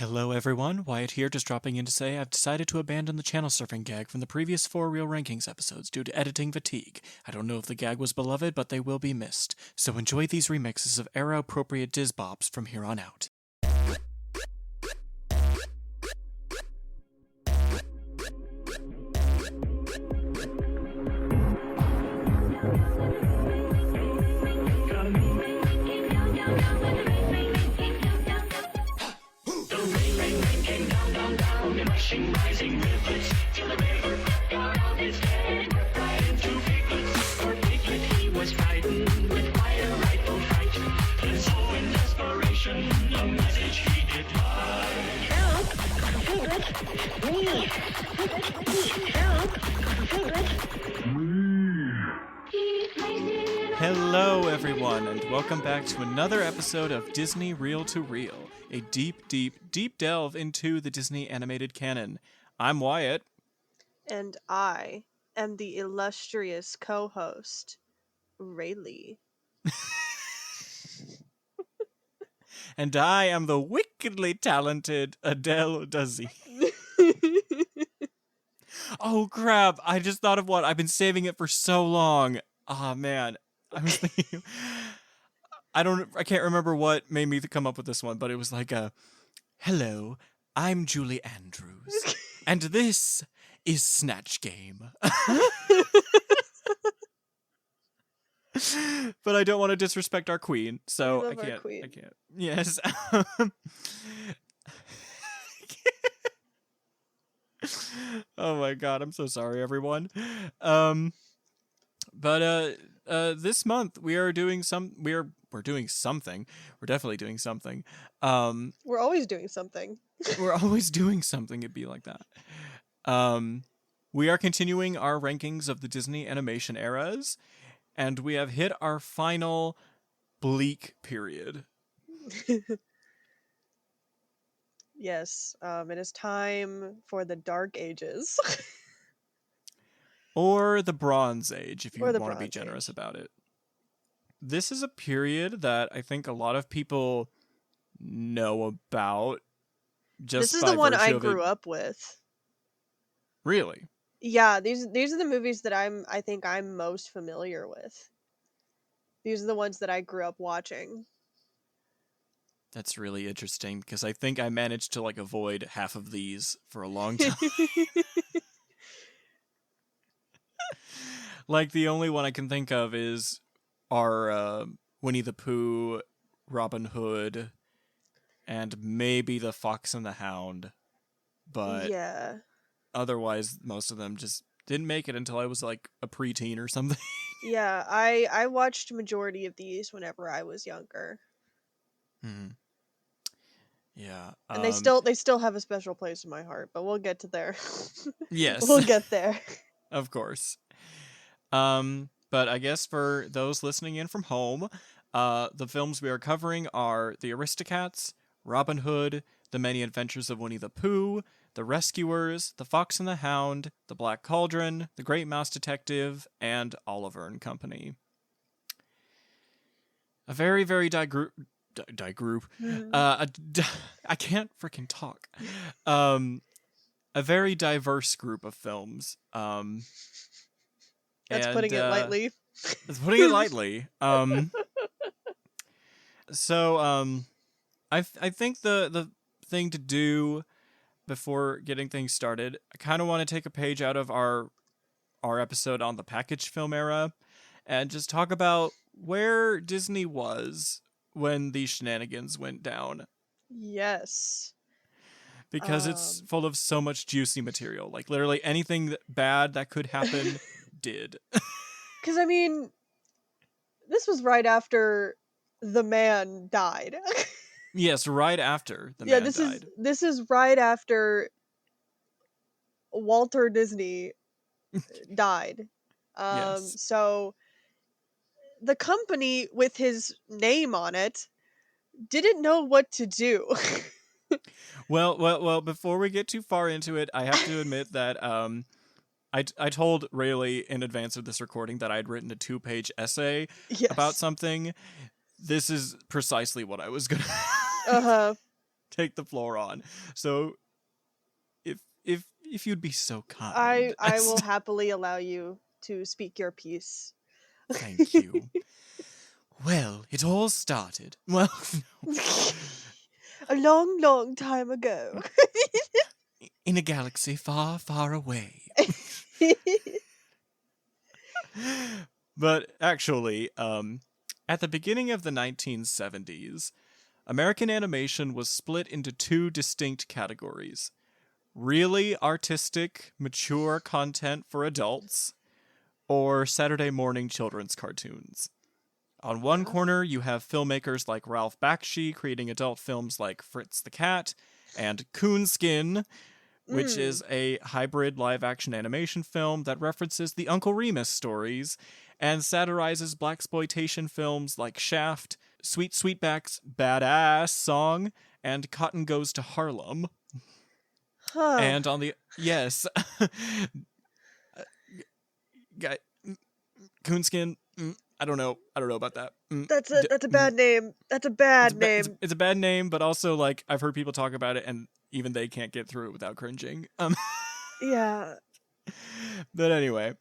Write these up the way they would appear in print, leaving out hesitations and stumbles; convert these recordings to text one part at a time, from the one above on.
Hello everyone, Wyatt here, just dropping in to say I've decided to abandon the channel surfing gag from the previous 4 Real Rankings episodes due to editing fatigue. I don't know if the gag was beloved, but they will be missed. So enjoy these remixes of era-appropriate diz bops from here on out. Rising rivers till the river got out his head, right into Piglet's. For Piglet he was frightened with fire rifle fright, and so in desperation a message he did write. Help! Piglet! Me! Piglet! Help! Piglet! Hello everyone, and welcome back to another episode of Disney Reel to Reel, a deep, deep, deep delve into the Disney animated canon. I'm Wyatt. And I am the illustrious co-host, Rayleigh. And I am the wickedly talented Adele Duzzy. Oh crap, I just thought of one. I've been saving it for so long. Ah, man. I was thinking... I can't remember what made me come up with this one, but it was like hello, I'm Julie Andrews, and this is Snatch Game. But I don't want to disrespect our queen, so I can't. I can't. Yes. Oh my god, I'm so sorry, everyone. But this month we are doing we're doing something. We're definitely doing something. We're always doing something. We're always doing something. It'd be like that. We are continuing our rankings of the Disney animation eras, and we have hit our final bleak period. Yes, it is time for the Dark Ages. Or the Bronze Age, if you Or the want to be Bronze generous Age. about it. This is a period that I think a lot of people know about. Just This is by the one virtue I of it. grew up with. Really? Yeah, these are the movies that I think I'm most familiar with. These are the ones that I grew up watching. That's really interesting, because I think I managed to avoid half of these for a long time. The only one I can think of is our Winnie the Pooh, Robin Hood, and maybe the Fox and the Hound. But yeah. Otherwise, most of them just didn't make it until I was a preteen or something. Yeah, I watched majority of these whenever I was younger. Yeah. And they still have a special place in my heart, but we'll get to there. Yes. We'll get there. Of course. But I guess for those listening in from home, the films we are covering are The Aristocats, Robin Hood, The Many Adventures of Winnie the Pooh, The Rescuers, The Fox and the Hound, The Black Cauldron, The Great Mouse Detective, and Oliver and Company. A very, very group. I can't freaking talk. A very diverse group of films. That's putting it lightly. That's putting it lightly. So I think the thing to do before getting things started, I kind of want to take a page out of our episode on the package film era and just talk about where Disney was when these shenanigans went down. Yes. Because it's full of so much juicy material. Literally anything bad that could happen did. Because, I mean, this was right after the man died. Yes, right after the man died. This is right after Walter Disney died. Yes. So the company with his name on it didn't know what to do. Well, before we get too far into it, I have to admit that I told Rayleigh in advance of this recording that I had written a 2-page essay about something. This is precisely what I was gonna. Uh-huh. take the floor on. So if you'd be so I kind. I will happily allow you to speak your piece. Thank you. Well, it all started. Well, A long, long time ago. in a galaxy far, far away. But actually, at the beginning of the 1970s, American animation was split into two distinct categories: really artistic, mature content for adults, or Saturday morning children's cartoons. On one corner, you have filmmakers like Ralph Bakshi creating adult films like Fritz the Cat and Coonskin, which is a hybrid live-action animation film that references the Uncle Remus stories and satirizes blaxploitation films like Shaft, Sweet Sweetback's Badass Song, and Cotton Goes to Harlem. Huh. And on the yes, guy, Coonskin. I don't know about that. That's a bad name. That's a bad name. It's a bad name, but also like I've heard people talk about it, and even they can't get through it without cringing. Yeah. But anyway,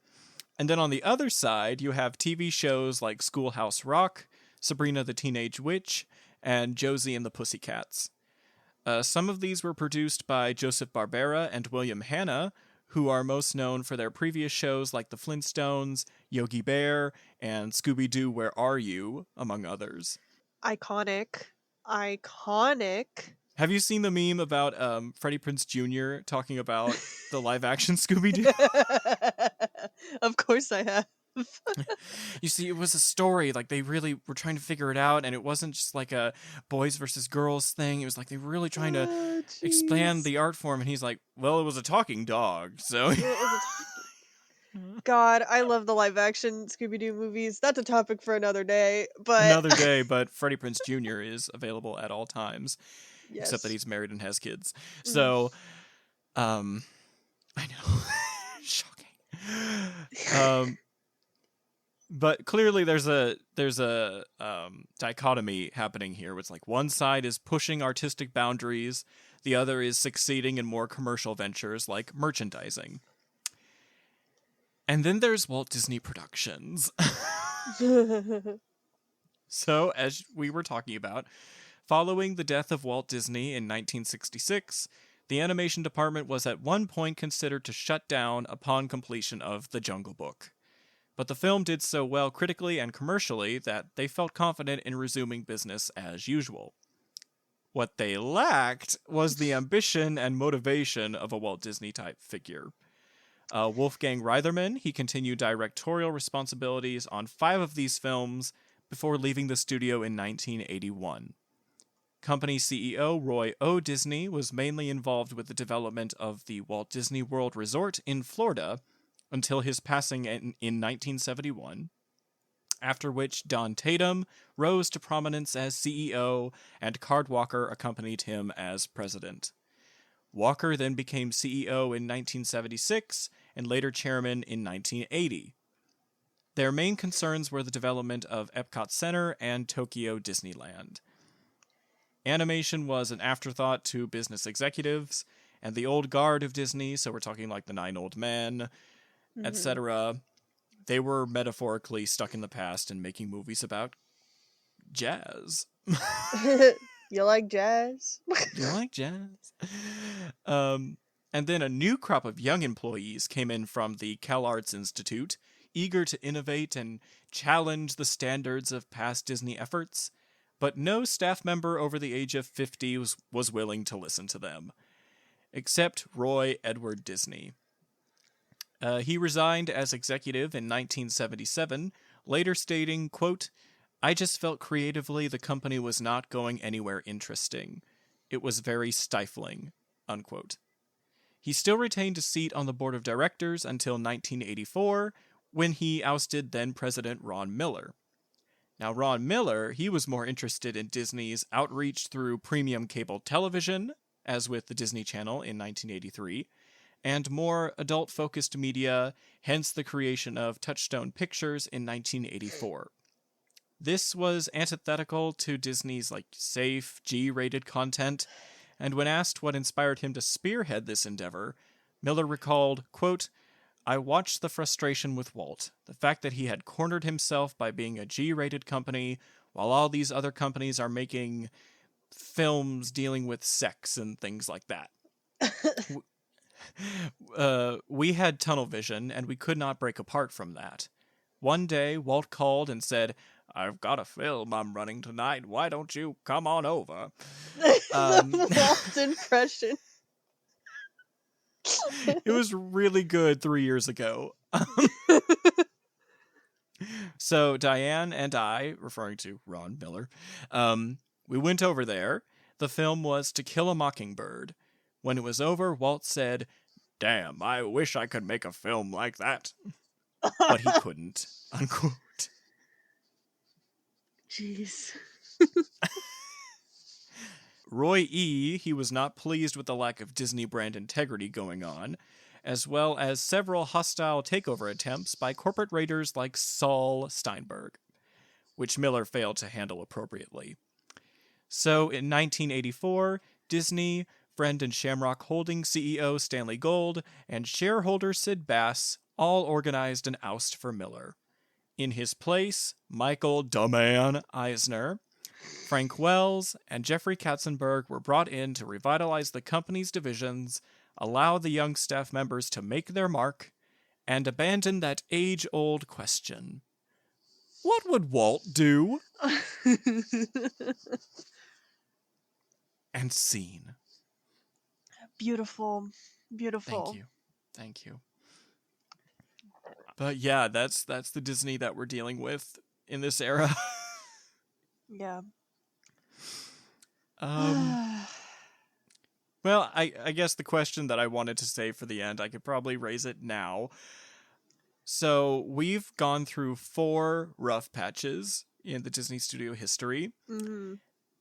and then on the other side, you have TV shows like Schoolhouse Rock, Sabrina the Teenage Witch, and Josie and the Pussycats. Some of these were produced by Joseph Barbera and William Hanna, who are most known for their previous shows like The Flintstones, Yogi Bear, and Scooby-Doo, Where Are You?, among others. Iconic. Have you seen the meme about Freddie Prinze Jr. talking about the live-action Scooby-Doo? Of course I have. You see, it was a story. Like, they really were trying to figure it out, and it wasn't just like a boys versus girls thing. It was like they were really trying to expand the art form, and he's like, well, it was a talking dog, so... God, I love the live action Scooby-Doo movies. That's a topic for another day, but... Another day, but Freddie Prinze Jr. is available at all times. Yes. Except that he's married and has kids. So, I know. Shocking. But clearly there's a dichotomy happening here. It's like one side is pushing artistic boundaries, the other is succeeding in more commercial ventures like merchandising. And then there's Walt Disney Productions. So, as we were talking about, following the death of Walt Disney in 1966, the animation department was at one point considered to shut down upon completion of The Jungle Book. But the film did so well critically and commercially that they felt confident in resuming business as usual. What they lacked was the ambition and motivation of a Walt Disney-type figure. Wolfgang Reitherman, he continued directorial responsibilities on 5 of these films before leaving the studio in 1981. Company CEO Roy O. Disney was mainly involved with the development of the Walt Disney World Resort in Florida until his passing in 1971, after which Don Tatum rose to prominence as CEO and Card Walker accompanied him as president. Walker then became CEO in 1976 and later chairman in 1980. Their main concerns were the development of Epcot Center and Tokyo Disneyland. Animation was an afterthought to business executives, and the old guard of Disney, so we're talking like the 9 Old Men, etc., they were metaphorically stuck in the past and making movies about jazz. You like jazz? You like jazz? And then a new crop of young employees came in from the CalArts Institute, eager to innovate and challenge the standards of past Disney efforts, but no staff member over the age of 50 was willing to listen to them, except Roy Edward Disney. He resigned as executive in 1977, later stating, quote, "I just felt creatively the company was not going anywhere interesting. It was very stifling," unquote. He still retained a seat on the board of directors until 1984, when he ousted then-President Ron Miller. Now, Ron Miller, he was more interested in Disney's outreach through premium cable television, as with the Disney Channel in 1983, and more adult-focused media, hence the creation of Touchstone Pictures in 1984. This was antithetical to Disney's safe, G-rated content, And when asked what inspired him to spearhead this endeavor, Miller recalled, quote, "I watched the frustration with Walt, the fact that he had cornered himself by being a G-rated company while all these other companies are making films dealing with sex and things like that. We had tunnel vision, and we could not break apart from that. One day, Walt called and said, 'I've got a film I'm running tonight. Why don't you come on over?'" The Walt impression. It was really good 3 years ago. So Diane and I, referring to Ron Miller, we went over there. The film was To Kill a Mockingbird. When it was over, Walt said, "Damn, I wish I could make a film like that." But he couldn't, unquote. Jeez. Roy E., he was not pleased with the lack of Disney brand integrity going on, as well as several hostile takeover attempts by corporate raiders like Saul Steinberg, which Miller failed to handle appropriately. So in 1984, Disney, Brendan Shamrock Holdings CEO Stanley Gold, and shareholder Sid Bass all organized an oust for Miller. In his place, Michael "Da Man" Eisner, Frank Wells, and Jeffrey Katzenberg were brought in to revitalize the company's divisions, allow the young staff members to make their mark, and abandon that age-old question. What would Walt do? And scene. Beautiful. Beautiful. Thank you. But yeah, that's the Disney that we're dealing with in this era. Yeah. Well, I guess the question that I wanted to say for the end, I could probably raise it now. So we've gone through 4 rough patches in the Disney studio history. Mm-hmm.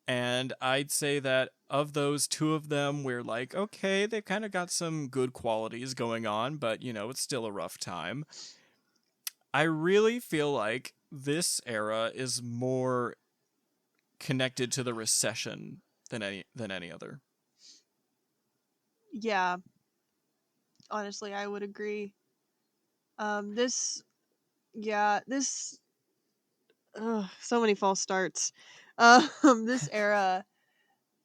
And I'd say that of those, 2 of them, we're like, okay, they've kind of got some good qualities going on, but, it's still a rough time. I really feel like this era is more connected to the recession than any other. Yeah. Honestly, I would agree. So many false starts. This era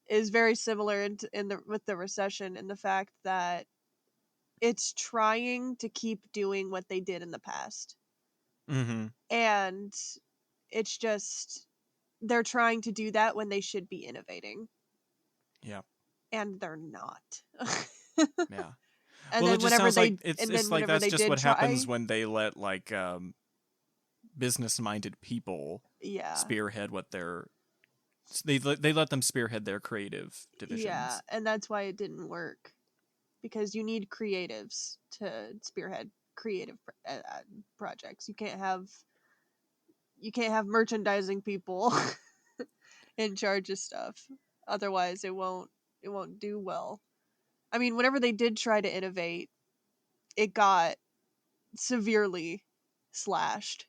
is very similar with the recession and the fact that it's trying to keep doing what they did in the past. Mm-hmm. And it's just, they're trying to do that when they should be innovating. Yeah. And they're not. Yeah. And well, then it just whenever sounds they, like it's and then like whenever that's they just did what try, happens when they let business-minded people yeah, spearhead what they let them spearhead their creative divisions. yeah, and that's why it didn't work, because you need creatives to spearhead creative projects. You can't have merchandising people in charge of stuff. Otherwise, it won't do well. I mean, whenever they did try to innovate, it got severely slashed.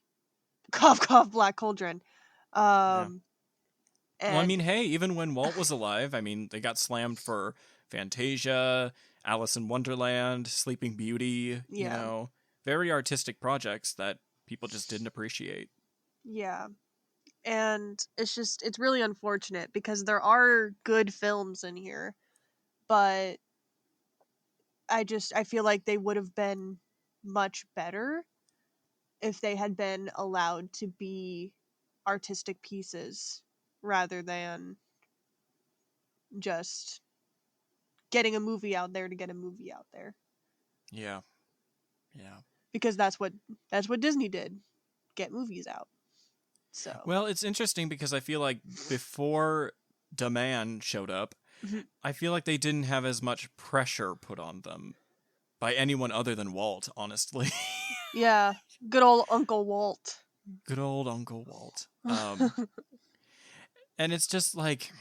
Cough, cough, Black Cauldron. Yeah. And Well, I mean, hey, even when Walt was alive, I mean, they got slammed for Fantasia, Alice in Wonderland, Sleeping Beauty, yeah, very artistic projects that people just didn't appreciate. yeah. And it's really unfortunate because there are good films in here, but I feel like they would have been much better if they had been allowed to be artistic pieces rather than just getting a movie out there to get a movie out there. Yeah. Yeah. Because that's what Disney did. Get movies out. So, Well, it's interesting because I feel like before Da Man showed up, I feel like they didn't have as much pressure put on them by anyone other than Walt, honestly. yeah, good old Uncle Walt. Good old Uncle Walt. And it's just like,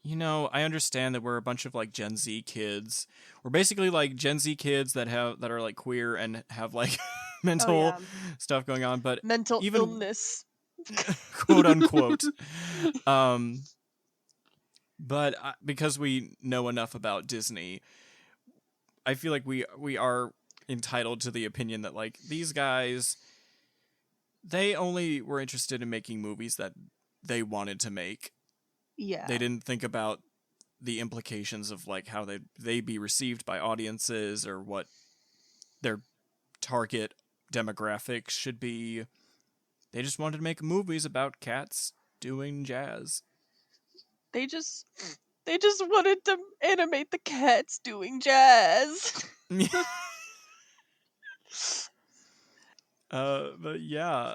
I understand that we're a bunch of like Gen Z kids. We're basically like Gen Z kids that are like queer and have like mental stuff going on, but mental even illness. quote unquote. But because we know enough about Disney, I feel like we are entitled to the opinion that like these guys, they only were interested in making movies that they wanted to make. Yeah. They didn't think about the implications of like how they be received by audiences or what their target demographic should be. They just wanted to make movies about cats doing jazz. They just wanted to animate the cats doing jazz. But yeah,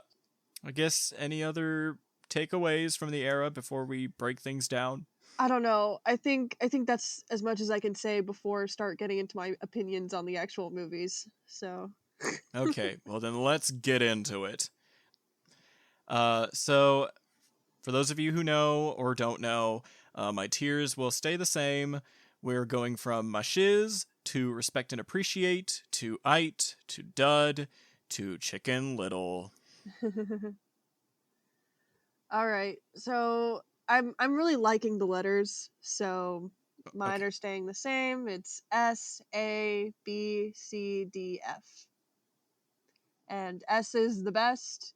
I guess any other takeaways from the era before we break things down? I don't know. I think that's as much as I can say before start getting into my opinions on the actual movies. So Okay, well then let's get into it. So for those of you who know or don't know, my tiers will stay the same. We're going from my shiz to respect and appreciate to ite to dud to chicken little. all right. So I'm really liking the letters. So mine Okay. are staying the same. It's S A B C D F. And S is the best.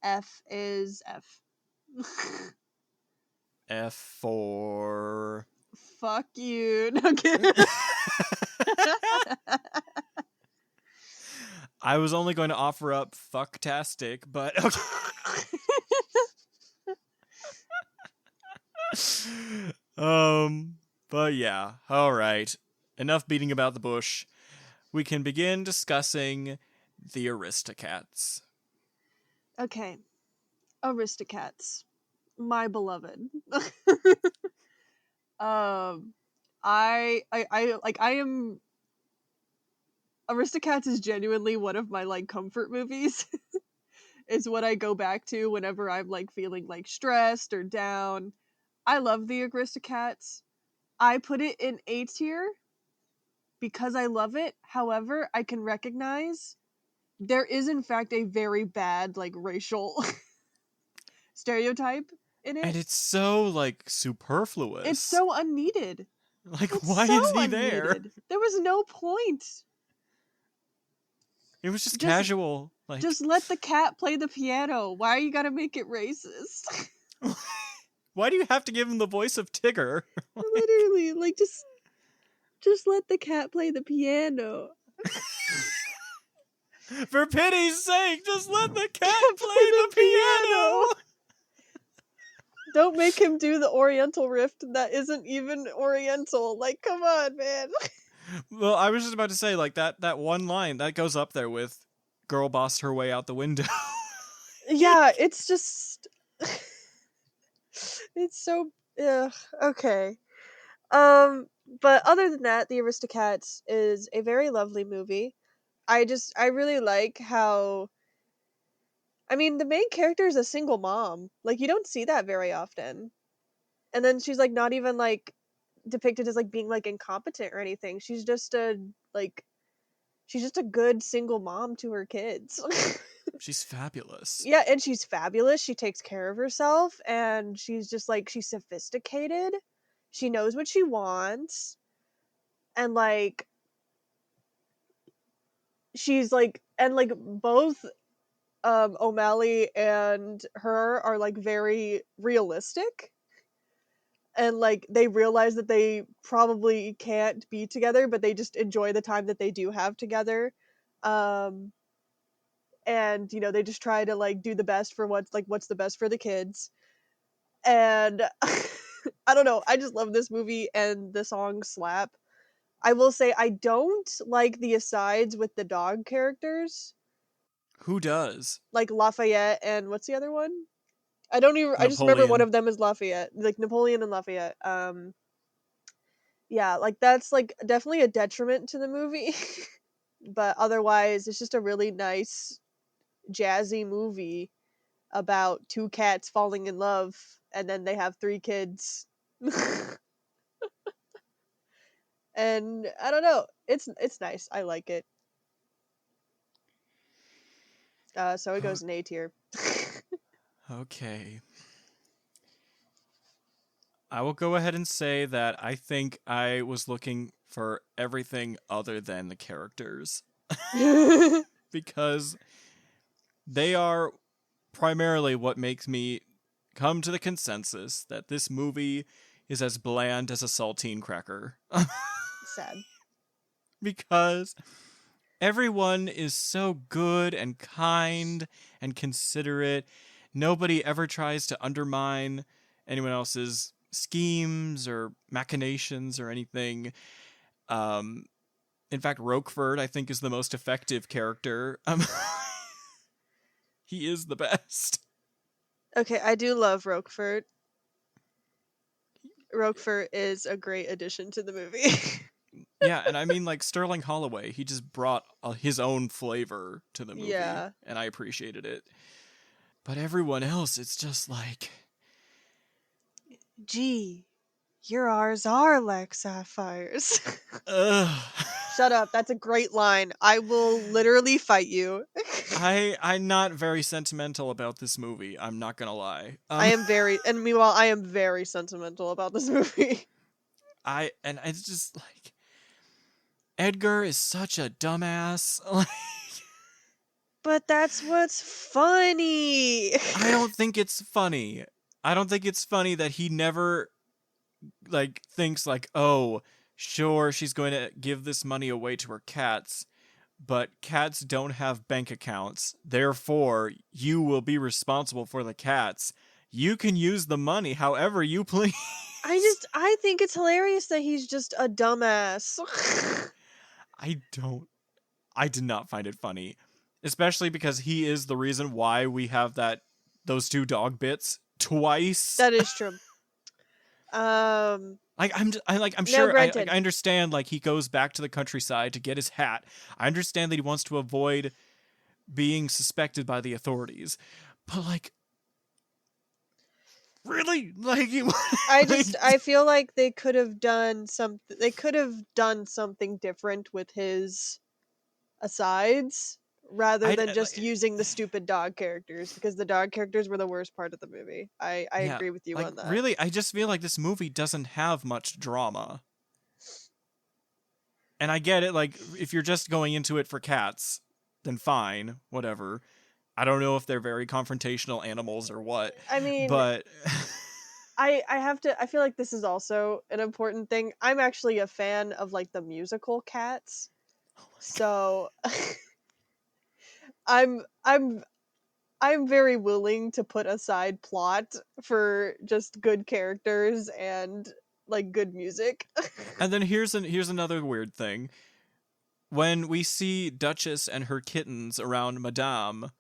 F is F. F for Fuck you. No, I'm kidding. I was only going to offer up fucktastic, but okay. But yeah, all right. Enough beating about the bush. We can begin discussing the Aristocats. Okay. Aristocats. My beloved. I am Aristocats is genuinely one of my like comfort movies. It's what I go back to whenever I'm like feeling like stressed or down. I love the Aristocats. I put it in A tier because I love it. However, I can recognize there is in fact a very bad like racial stereotype in And it. it's so like superfluous. It's so unneeded. like It's why so is he unneeded. there? There was no point. It was just Just- casual. Like Just let the cat play the piano. Why you gotta make it racist? why do you have to give him the voice of Tigger? Literally, like just let the cat play the piano. For pity's sake, just let the cat play the piano. Don't make him do the Oriental rift that isn't even Oriental. Like, come on, man. Well, I was just about to say, like, that one line, that goes up there with girl bossed her way out the window. Yeah, it's just it's so okay. But other than that, The Aristocats is a very lovely movie. I really like how I mean, the main character is a single mom. Like you don't see that very often. And then she's like not even like depicted as like being like incompetent or anything. She's just a good single mom to her kids. She's fabulous. Yeah, and she's fabulous. She takes care of herself and she's just like she's sophisticated. She knows what she wants. And like she's like and like both O'Malley and her are like very realistic. And like they realize that they probably can't be together, but they just enjoy the time that they do have together. Um and you know, they just try to like do the best for what's the best for the kids. And I don't know, I just love this movie and the song slap. I will say I don't like the asides with the dog characters, Who does? like Lafayette and what's the other one? I just remember one Napoleon. of them is Lafayette, like Napoleon and Lafayette. Yeah, like that's like definitely a detriment to the movie. But otherwise it's just a really nice jazzy movie about two cats falling in love and then they have three kids. And I don't know, it's nice. I like it. So it goes in A tier. Okay. I will go ahead and say that I think I was looking for everything other than the characters because they are primarily what makes me come to the consensus that this movie is as bland as a saltine cracker. Sad. Because everyone is so good and kind and considerate. Nobody ever tries to undermine anyone else's schemes or machinations or anything. Um, in fact, Roquefort, I think, is the most effective character. He is the best. Okay, I do love Roquefort. Roquefort is a great addition to the movie. Yeah, and I mean, like, Sterling Holloway, he just brought his own flavor to the movie, Yeah. and I appreciated it. But everyone else, it's just like... Gee, your R's are like sapphires. Ugh. Shut up. That's a great line. I will literally fight you. I'm not very sentimental about this movie. I'm not gonna lie. And meanwhile, I am very sentimental about this movie. And it's just like Edgar is such a dumbass. Like, But that's what's funny. I don't think it's funny. I don't think it's funny that he never like thinks like, oh, sure, she's going to give this money away to her cats. But cats don't have bank accounts. Therefore, you will be responsible for the cats. You can use the money however you please. I think it's hilarious that he's just a dumbass. I did not find it funny. Especially because he is the reason why we have those two dog bits twice. That is true. I'm sure granted. I understand like he goes back to the countryside to get his hat. I understand that he wants to avoid being suspected by the authorities. But like really? Like I feel like they could have done something different with his asides rather than just using the stupid dog characters, because the dog characters were the worst part of the movie. I agree with you like, on that. Really, I just feel like this movie doesn't have much drama. And I get it, like, if you're just going into it for cats, then fine, whatever. I don't know if they're very confrontational animals or what. I mean, but I feel like this is also an important thing. I'm actually a fan of like the musical Cats. So I'm very willing to put aside plot for just good characters and like good music. And then here's another weird thing. When we see Duchess and her kittens around Madame,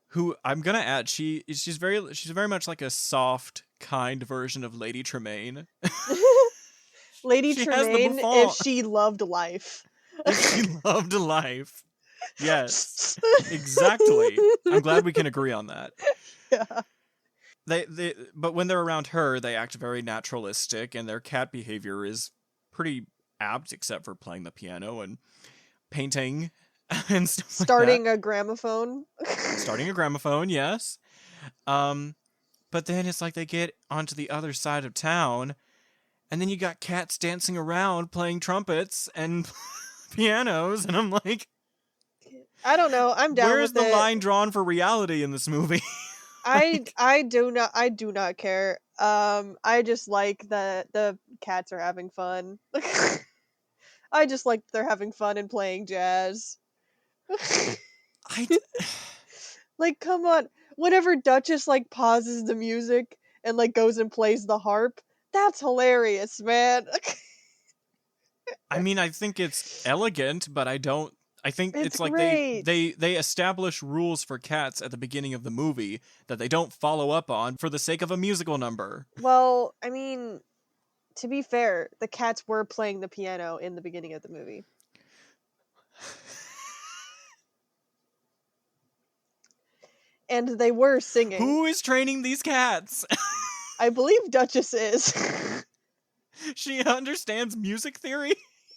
who I'm gonna add, she's very much like a soft, kind version of Lady Tremaine. Lady She has the Tremaine, buffon. if she loved life. If she loved life. Yes, exactly. I'm glad we can agree on that. Yeah. But when they're around her, they act very naturalistic, and their cat behavior is pretty apt, except for playing the piano and painting and stuff Starting like a gramophone. that. Starting a gramophone, yes. But then it's like they get onto the other side of town, and then you got cats dancing around playing trumpets and pianos, and I'm like, I don't know. I'm down where's with the it. line drawn for reality in this movie? I do not care. I just like that the cats are having fun. I just like they're having fun and playing jazz. I Like, come on. Whenever Duchess like pauses the music and like goes and plays the harp, that's hilarious, man. I mean, I think it's elegant, but I think It's it's like great. they establish rules for cats at the beginning of the movie that they don't follow up on for the sake of a musical number. Well, I mean, to be fair, the cats were playing the piano in the beginning of the movie. And they were singing. Who is training these cats? I believe Duchess is. She understands music theory?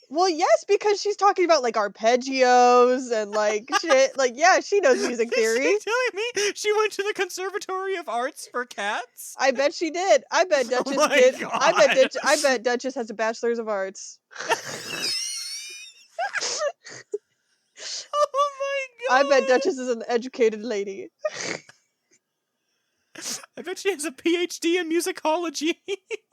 Well, yes, because she's talking about like arpeggios and like shit. Like, yeah, she knows music Is theory. she telling me she went to the Conservatory of Arts for cats? I bet she did. I bet Oh Duchess my did. God. I bet Duchess has a bachelor's of arts. Oh my I God. bet Duchess is an educated lady. I bet she has a PhD in musicology.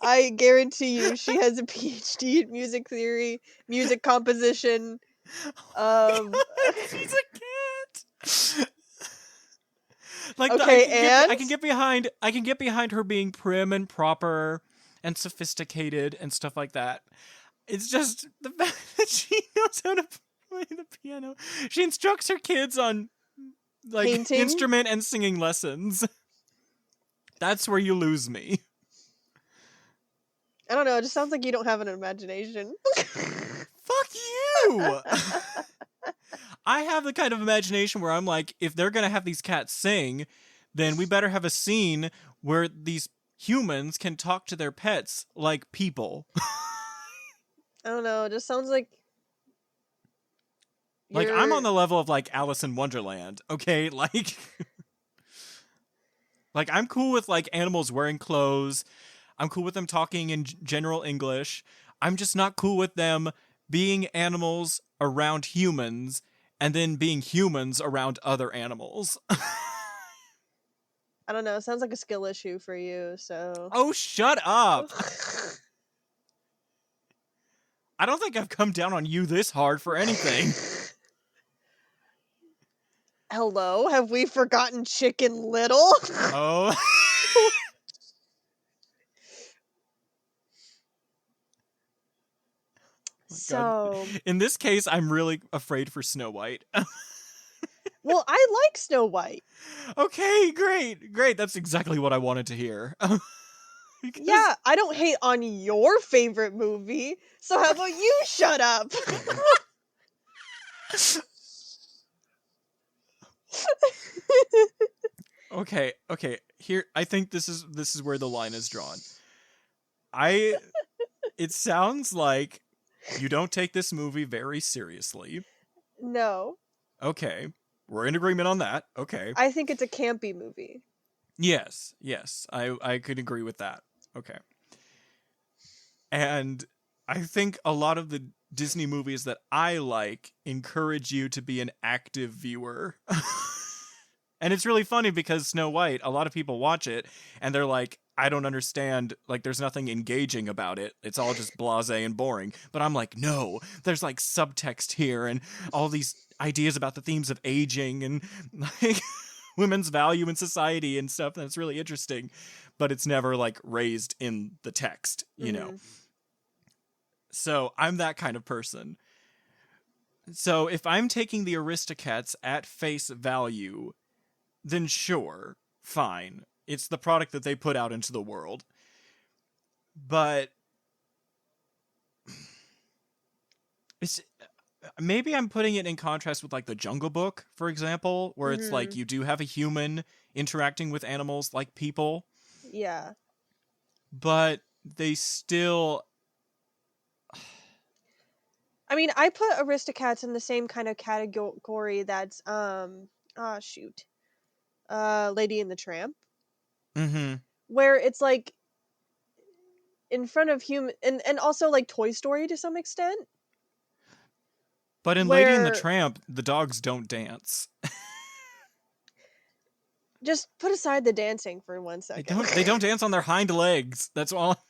I guarantee you she has a PhD in music theory, music composition. God, she's a cat. Like Okay, I and can get behind her being prim and proper and sophisticated and stuff like that. It's just the fact that she knows how to play the piano. She instructs her kids on like painting. instrument and singing lessons. That's where you lose me. I don't know. It just sounds like you don't have an imagination. Fuck you! I have the kind of imagination where I'm like, if they're gonna have these cats sing, then we better have a scene where these humans can talk to their pets like people. I don't know. It just sounds like Like, I'm you're- on the level of like Alice in Wonderland, okay? Like, like I'm cool with like animals wearing clothes. I'm cool with them talking in general English. I'm just not cool with them being animals around humans and then being humans around other animals. I don't know. It sounds like a skill issue for you. So. Oh, shut up. I don't think I've come down on you this hard for anything. Hello, have we forgotten Chicken Little? Oh. So, In this case, I'm really afraid for Snow White. well, I like Snow White. Okay, great. That's exactly what I wanted to hear. Because- Yeah, I don't hate on your favorite movie. So how about you shut up? Okay. Here, I think this is where the line is drawn. It sounds like you don't take this movie very seriously. No, Okay, we're in agreement on that. Okay. I think it's a campy movie. Yes, I could agree with that. Okay. And I think a lot of the Disney movies that I like encourage you to be an active viewer. And it's really funny because Snow White, a lot of people watch it and they're like, I don't understand. Like, there's nothing engaging about it. It's all just blasé and boring. But I'm like, no, there's like subtext here and all these ideas about the themes of aging and like women's value in society and stuff. That's really interesting. But it's never like raised in the text, you know? So I'm that kind of person. So if I'm taking the Aristocats at face value, then sure, fine. It's the product that they put out into the world. But it's maybe I'm putting it in contrast with like the Jungle Book, for example, where it's like you do have a human interacting with animals like people, Yeah. but they still I mean, I put Aristocats in the same kind of category that's Lady and the Tramp, where it's like in front of human and also like Toy Story to some extent. But in Lady and the Where- Tramp, the dogs don't dance. Just put aside the dancing for 1 second. They don't dance on their hind legs. That's all.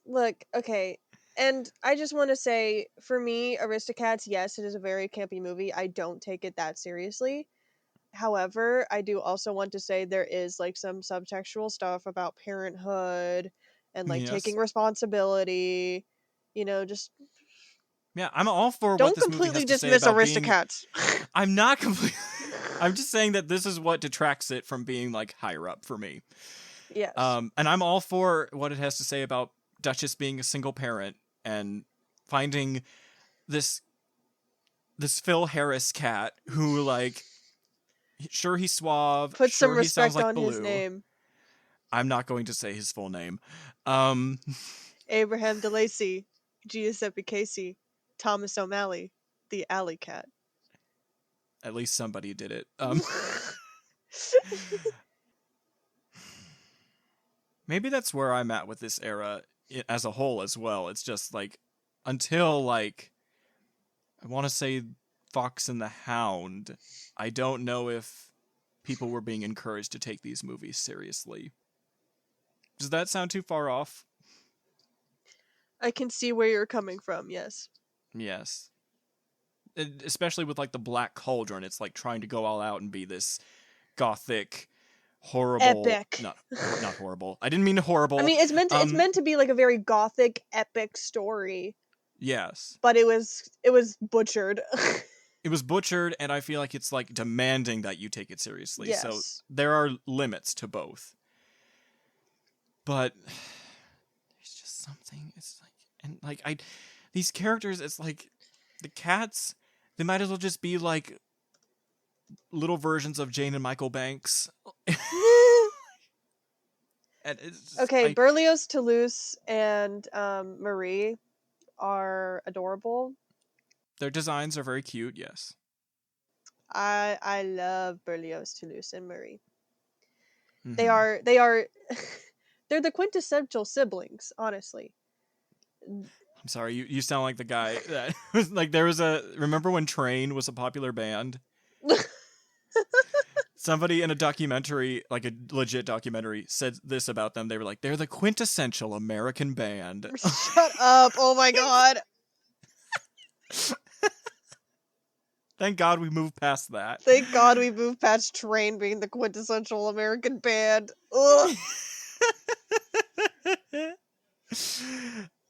Look, okay. And I just want to say, for me, Aristocats, yes, it is a very campy movie. I don't take it that seriously. However, I do also want to say there is like some subtextual stuff about parenthood and like Yes. taking responsibility. You know, just Yeah, I'm all for what don't this movie completely has to say dismiss about being... Aristocats. I'm not completely... I'm just saying that this is what detracts it from being like higher up for me. Yes. And I'm all for what it has to say about Duchess being a single parent and finding this Phil Harris cat who like sure he's suave, Put sure some he sounds respect like on his Baloo. name. I'm not going to say his full name. Abraham DeLacy, Giuseppe Casey. Thomas O'Malley, the alley cat. At least somebody did it. Maybe that's where I'm at with this era as a whole as well. It's just like until like I want to say Fox and the Hound, I don't know if people were being encouraged to take these movies seriously. Does that sound too far off? I can see where you're coming from, yes. Yes. Especially with like the Black Cauldron, it's like trying to go all out and be this gothic, horrible, Epic. not horrible. I didn't mean horrible. I mean, it's meant to be like a very gothic, epic story, Yes. but it was butchered. It was butchered, and I feel like it's like demanding that you take it seriously. Yes. So there are limits to both. But there's just something. It's like, and like these characters. It's like the cats. They might as well just be like little versions of Jane and Michael Banks. And it's just, Okay, Berlioz, Toulouse, and Marie are adorable. their designs are very cute. Yes. I love Berlioz, Toulouse, and Marie. Mhm. They are they're the quintessential siblings, honestly. I'm sorry. You sound like the guy that was like there was a. Remember when Train was a popular band? Somebody in a documentary, like a legit documentary, said this about them. They were like, they're the quintessential American band. Shut up. Oh my god. Thank God we moved past that. Thank God we moved past Train being the quintessential American band. Ugh.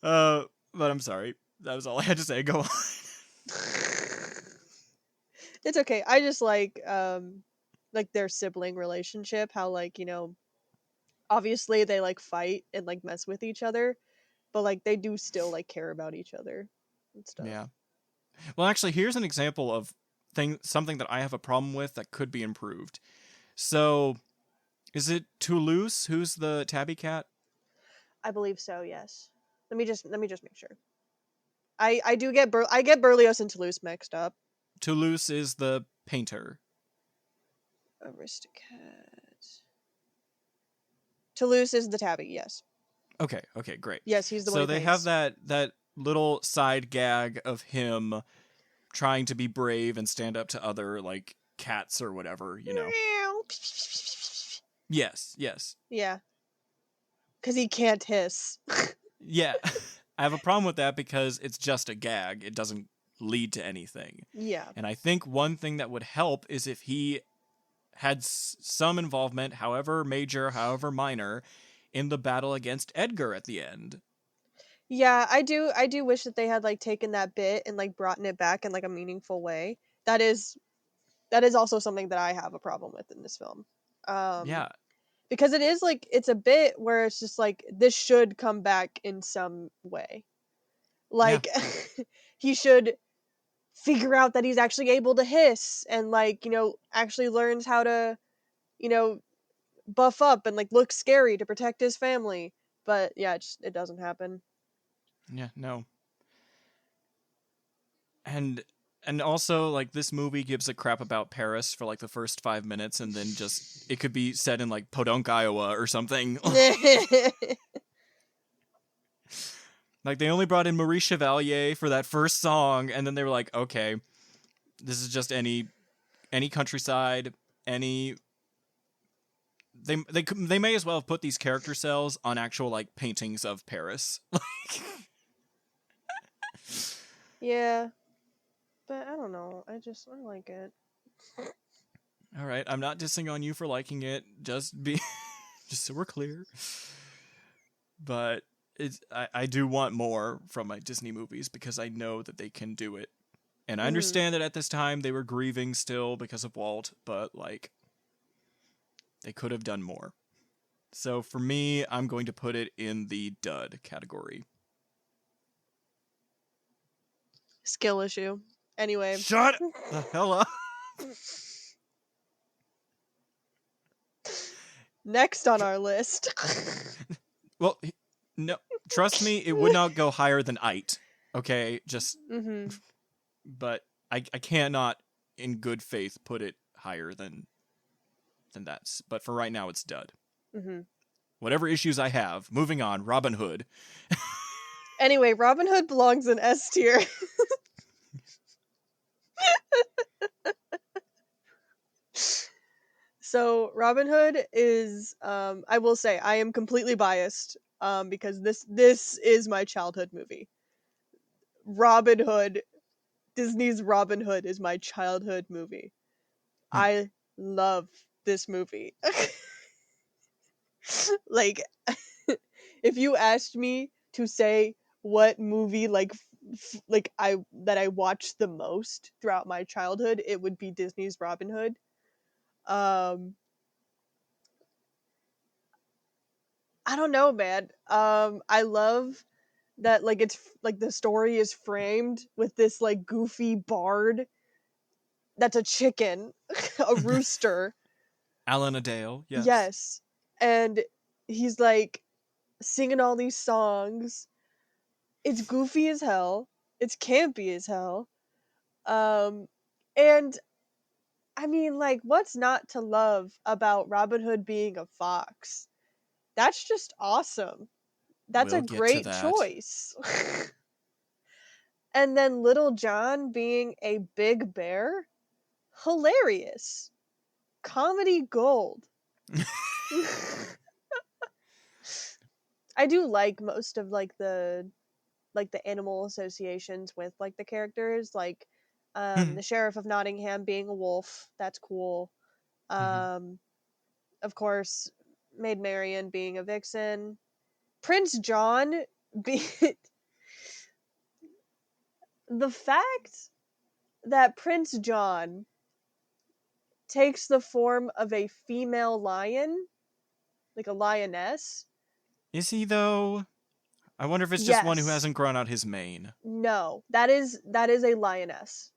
But I'm sorry. That was all I had to say. Go on. It's okay. I just like their sibling relationship, how like, obviously they like fight and like mess with each other, but like they do still like care about each other and stuff. Yeah. Well, actually, here's an example of something that I have a problem with that could be improved. So, is it Toulouse who's the tabby cat? I believe so, yes. Let me just make sure. I do get Berlioz and Toulouse mixed up. Toulouse is the painter. Aristocats. Toulouse is the tabby, yes. Okay, great. Yes, he's the one So who they paints. have that little side gag of him trying to be brave and stand up to other like cats or whatever, Yes. Yeah. Because he can't hiss. Yeah. I have a problem with that because it's just a gag. It doesn't lead to anything. Yeah. And I think one thing that would help is if he had some involvement, however major, however minor, in the battle against Edgar at the end. Yeah, I do wish that they had like taken that bit and like brought it back in like a meaningful way. That is also something that I have a problem with in this film. Yeah. Because it is like it's a bit where it's just like this should come back in some way. Like he should figure out that he's actually able to hiss and like, actually learns how to, buff up and like look scary to protect his family. But yeah, it doesn't happen. Yeah, no. And also, like, this movie gives a crap about Paris for, like, the first 5 minutes, and then just, it could be set in, like, Podunk, Iowa or something. Like, they only brought in Marie Chevalier for that first song, and then they were like, okay, this is just any countryside, any... They may as well have put these character cells on actual, like, paintings of Paris. Yeah. But I don't know. I like it. All right, I'm not dissing on you for liking it. Just so we're clear. But I do want more from my Disney movies because I know that they can do it, and I understand that at this time they were grieving still because of Walt, but like they could have done more. So for me, I'm going to put it in the dud category. Skill issue. Anyway. Shut the hell up. Next on our list. Well, no, trust me, it would not go higher than It. Okay, just Mm-hmm. but I cannot in good faith put it higher than that. But for right now it's dud. Mm-hmm. Whatever issues I have, moving on, Robin Hood. Anyway, Robin Hood belongs in S tier. So Robin Hood is I will say I am completely biased because this is my childhood movie. Robin Hood, Disney's Robin Hood is my childhood movie. Hmm. I love this movie. Like if you asked me to say what movie like I watched the most throughout my childhood, it would be Disney's Robin Hood. Um I don't know, man. I love that like it's like the story is framed with this like goofy bard that's a chicken, a rooster. Alan Adale, yes. Yes. And he's like singing all these songs. It's goofy as hell. It's campy as hell. Um and I mean like what's not to love about Robin Hood being a fox? That's just awesome. That's a We'll get to great that. choice. And then Little John being a big bear? Hilarious. Comedy gold. I do like most of like the animal associations with like the characters, like Mhm. the sheriff of Nottingham being a wolf. That's cool. Mhm. Um, of course, Maid Marian being a vixen. Prince John be the fact that Prince John takes the form of a female lion, like a lioness. Is he though? I wonder if it's just one who Yes. hasn't grown out his mane. No. That is a lioness.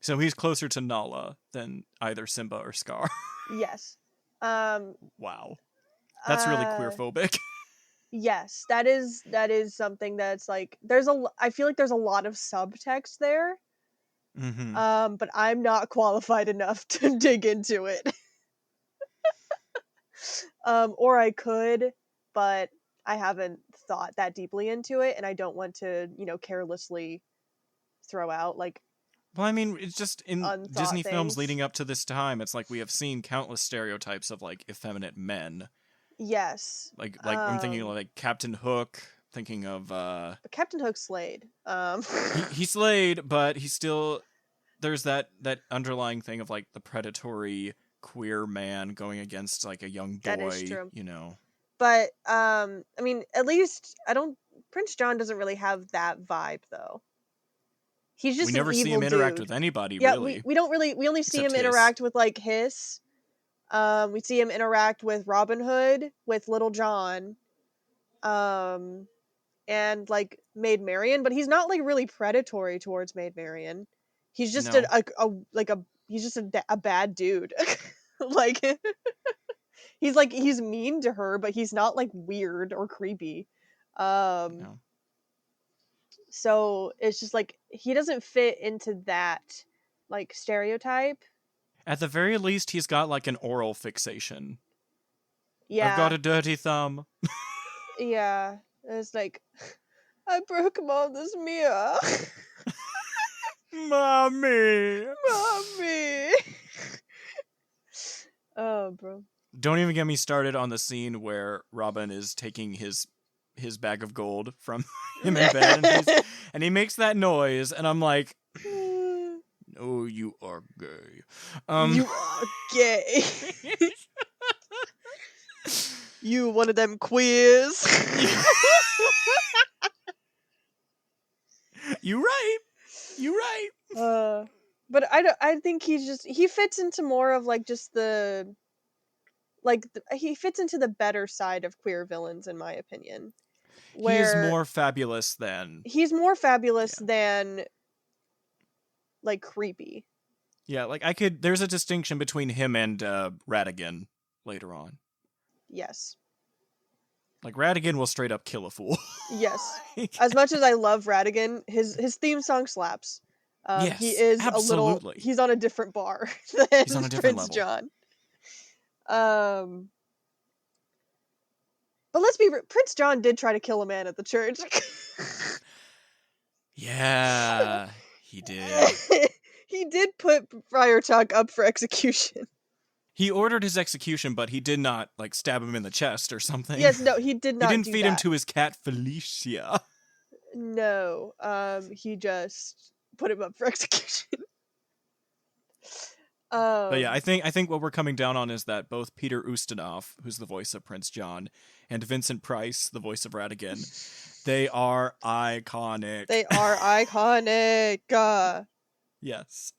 So he's closer to Nala than either Simba or Scar. Yes. Um Wow. That's really uh queerphobic. yes, that is something that's like I feel like there's a lot of subtext there. Mm-hmm. But I'm not qualified enough to dig into it. Or I could, but I haven't thought that deeply into it and I don't want to, carelessly throw out like Well, I mean, it's just in unthought Disney films things. leading up to this time, it's like we have seen countless stereotypes of like effeminate men. Yes. Like I'm thinking of, like Captain Hook, thinking of But Captain Hook slayed. he slayed, but he still there's that underlying thing of like the predatory queer man going against like a young That is boy, true. you know. But I mean, at least I don't. Prince John doesn't really have that vibe though. He's We just an never see evil him interact dude. with anybody Yeah, really, we don't really we only see except him Hiss. interact with like Hiss. We see him interact with Robin Hood, with Little John, um, and like Maid Marian. But he's not like really predatory towards Maid Marian. He's just No. he's just a bad dude. Like he's mean to her, but he's not like weird or creepy. Um No. so it's just like he doesn't fit into that like stereotype. At the very least he's got like an oral fixation. I've got Yeah. a dirty thumb. Yeah. It's like I broke Mother's mirror. Mommy. Mommy. Oh, bro. Don't even get me started on the scene where Robin is taking his bag of gold from him in bed and he makes that noise and I'm like, "Oh, you are gay." You are gay. You one of them queers. You right. You right. But I think he fits into more of like just he fits into the better side of queer villains in my opinion. He is Where more fabulous than he's more fabulous yeah. than like creepy. Yeah, like there's a distinction between him and Ratigan later on. Yes. Like, Ratigan will straight up kill a fool. Yes. As much as I love Ratigan, his theme song slaps. He Yes, is absolutely. he's on a different bar than He's on a different Prince level. John. But let's be real, Prince John did try to kill a man at the church. Yeah, he did. He did put Friar Tuck up for execution. He ordered his execution, but he did not, like, stab him in the chest or something. Yes, no, he did He not didn't do feed that. him to his cat Felicia. No, he just put him up for execution. But yeah, I think what we're coming down on is that both Peter Ustinov, who's the voice of Prince John, and Vincent Price, the voice of Ratigan, they are iconic. They are iconic. Yes.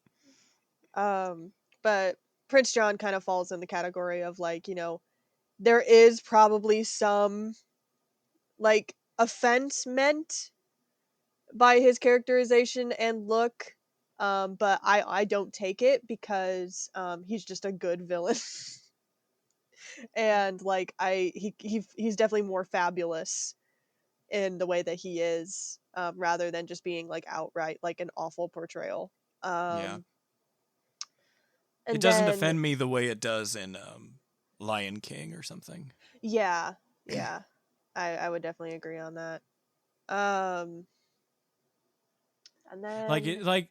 But Prince John kind of falls in the category of, like, there is probably some, like, offense meant by his characterization and look, but I don't take it because he's just a good villain. And like he's definitely more fabulous in the way that he is, rather than just being like outright like an awful portrayal. Yeah. And It doesn't then, offend me the way it does in Lion King or something. yeah, I would definitely agree on that. And then Like